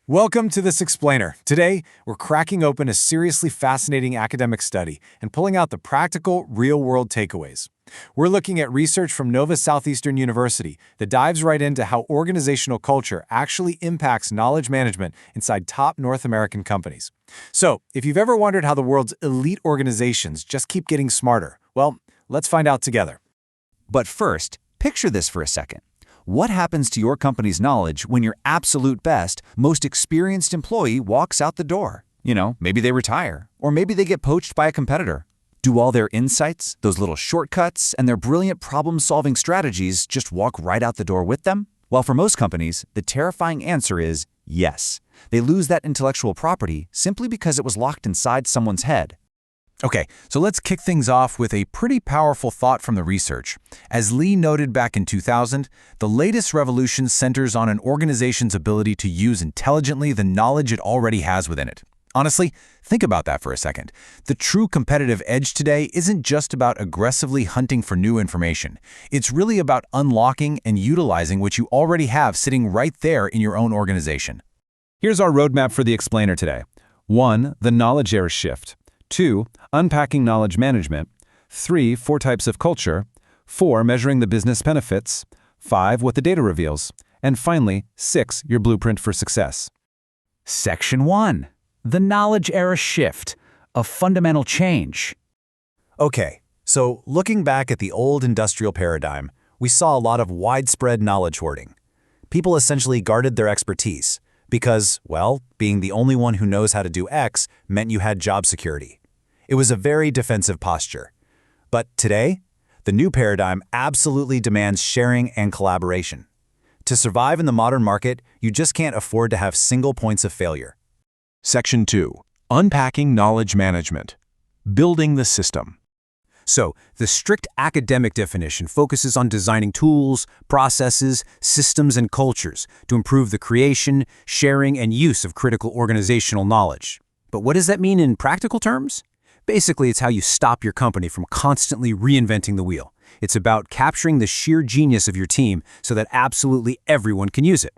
Welcome to This Explainer. Today, we're cracking open a seriously fascinating academic study and pulling out the practical, real-world takeaways. We're looking at research from Nova Southeastern University that dives right into how organizational culture actually impacts knowledge management inside top North American companies. So, if you've ever wondered how the world's elite organizations just keep getting smarter, well, let's find out together. But first, picture this for a second. What happens to your company's knowledge when your absolute best, most experienced employee walks out the door? Maybe they retire, or maybe they get poached by a competitor. Do all their insights, those little shortcuts, and their brilliant problem-solving strategies just walk right out the door with them? Well, for most companies, the terrifying answer is yes. They lose that intellectual property simply because it was locked inside someone's head. Okay, so let's kick things off with a pretty powerful thought from the research. As Lee noted back in 2000, the latest revolution centers on an organization's ability to use intelligently the knowledge it already has within it. Honestly, think about that for a second. The true competitive edge today isn't just about aggressively hunting for new information. It's really about unlocking and utilizing what you already have sitting right there in your own organization. Here's our roadmap for the explainer today. 1. The knowledge era shift. 2. Unpacking knowledge management. 3. 4 types of culture. 4. Measuring the business benefits. 5. What the data reveals. And finally, 6. Your blueprint for success. Section 1. The knowledge era shift. A fundamental change. Okay, so looking back at the old industrial paradigm, we saw a lot of widespread knowledge hoarding. People essentially guarded their expertise because, well, being the only one who knows how to do X meant you had job security. It was a very defensive posture. But today, the new paradigm absolutely demands sharing and collaboration. To survive in the modern market, you just can't afford to have single points of failure. Section 2. Unpacking knowledge management. Building the system. So, the strict academic definition focuses on designing tools, processes, systems, and cultures to improve the creation, sharing, and use of critical organizational knowledge. But what does that mean in practical terms? Basically, it's how you stop your company from constantly reinventing the wheel. It's about capturing the sheer genius of your team so that absolutely everyone can use it.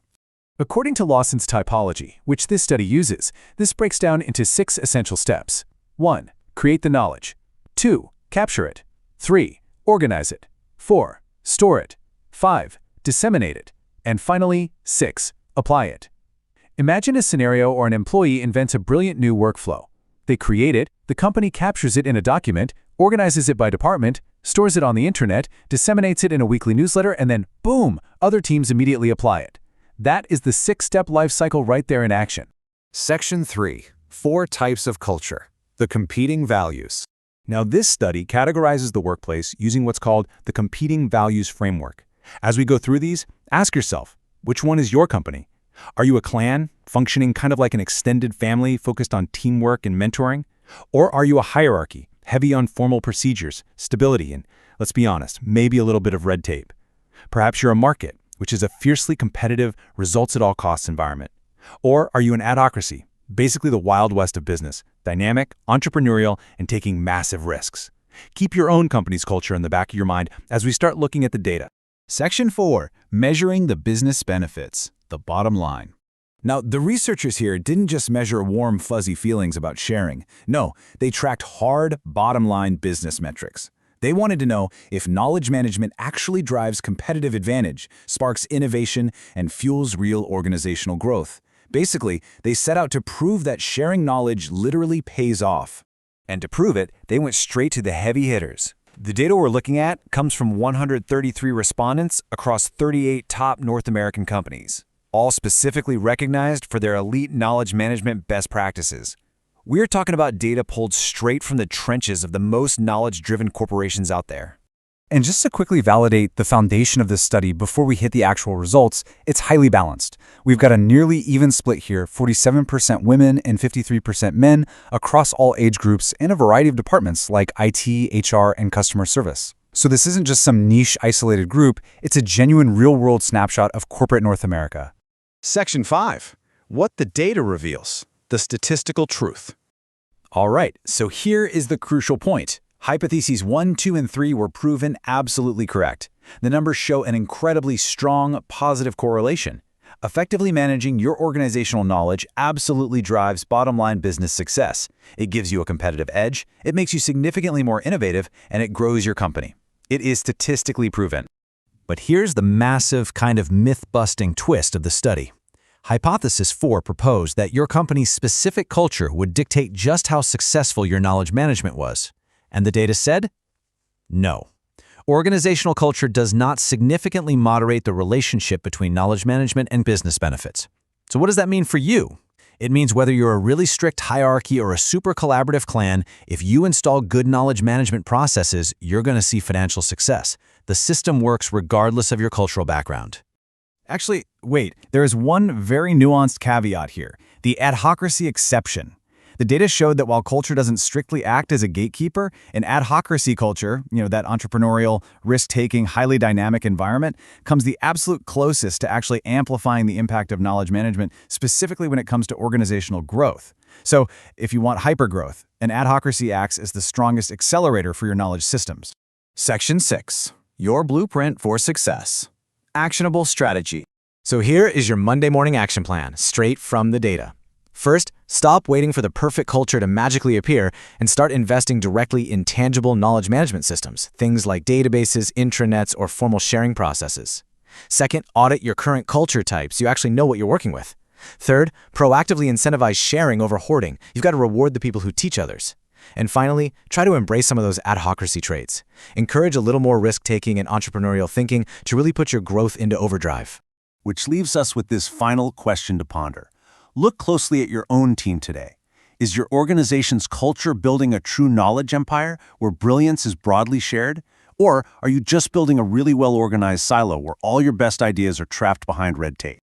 According to Lawson's typology, which this study uses, this breaks down into 6 essential steps. 1. Create the knowledge. 2. Capture it. 3. Organize it. 4. Store it. 5. Disseminate it. And finally, 6. Apply it. Imagine a scenario where an employee invents a brilliant new workflow. They create it, the company captures it in a document, organizes it by department, stores it on the internet, disseminates it in a weekly newsletter, and then, boom, other teams immediately apply it. That is the 6-step life cycle right there in action. Section 3. 4 types of culture. The competing values. Now, this study categorizes the workplace using what's called the competing values framework. As we go through these, ask yourself, which one is your company? Are you a clan, functioning kind of like an extended family focused on teamwork and mentoring? Or are you a hierarchy, heavy on formal procedures, stability, and, let's be honest, maybe a little bit of red tape? Perhaps you're a market, which is a fiercely competitive, results-at-all-costs environment. Or are you an adhocracy, basically the Wild West of business, dynamic, entrepreneurial, and taking massive risks? Keep your own company's culture in the back of your mind as we start looking at the data. Section 4. Measuring the business benefits. The bottom line. Now, the researchers here didn't just measure warm, fuzzy feelings about sharing. No, they tracked hard, bottom-line business metrics. They wanted to know if knowledge management actually drives competitive advantage, sparks innovation, and fuels real organizational growth. Basically, they set out to prove that sharing knowledge literally pays off. And to prove it, they went straight to the heavy hitters. The data we're looking at comes from 133 respondents across 38 top North American companies, all specifically recognized for their elite knowledge management best practices. We're talking about data pulled straight from the trenches of the most knowledge-driven corporations out there. And just to quickly validate the foundation of this study before we hit the actual results, it's highly balanced. We've got a nearly even split here, 47% women and 53% men across all age groups in a variety of departments like IT, HR, and customer service. So this isn't just some niche isolated group, it's a genuine real-world snapshot of corporate North America. Section 5. What the data reveals. The statistical truth. All right, so here is the crucial point. Hypotheses 1, 2, and 3 were proven absolutely correct. The numbers show an incredibly strong, positive correlation. Effectively managing your organizational knowledge absolutely drives bottom-line business success. It gives you a competitive edge, it makes you significantly more innovative, and it grows your company. It is statistically proven. But here's the massive, kind of myth-busting twist of the study. Hypothesis 4 proposed that your company's specific culture would dictate just how successful your knowledge management was. And the data said, no. Organizational culture does not significantly moderate the relationship between knowledge management and business benefits. So what does that mean for you? It means whether you're a really strict hierarchy or a super collaborative clan, if you install good knowledge management processes, you're going to see financial success. The system works regardless of your cultural background. Actually, wait, there is one very nuanced caveat here, the adhocracy exception. The data showed that while culture doesn't strictly act as a gatekeeper, an adhocracy culture, that entrepreneurial, risk-taking, highly dynamic environment, comes the absolute closest to actually amplifying the impact of knowledge management, specifically when it comes to organizational growth. So, if you want hypergrowth, an adhocracy acts as the strongest accelerator for your knowledge systems. Section 6. Your blueprint for success. Actionable strategy. So here is your Monday morning action plan, straight from the data. First, stop waiting for the perfect culture to magically appear and start investing directly in tangible knowledge management systems, things like databases, intranets, or formal sharing processes. Second, audit your current culture types so you actually know what you're working with. Third, proactively incentivize sharing over hoarding. You've got to reward the people who teach others. And finally, try to embrace some of those adhocracy traits. Encourage a little more risk-taking and entrepreneurial thinking to really put your growth into overdrive. Which leaves us with this final question to ponder. Look closely at your own team today. Is your organization's culture building a true knowledge empire where brilliance is broadly shared? Or are you just building a really well-organized silo where all your best ideas are trapped behind red tape?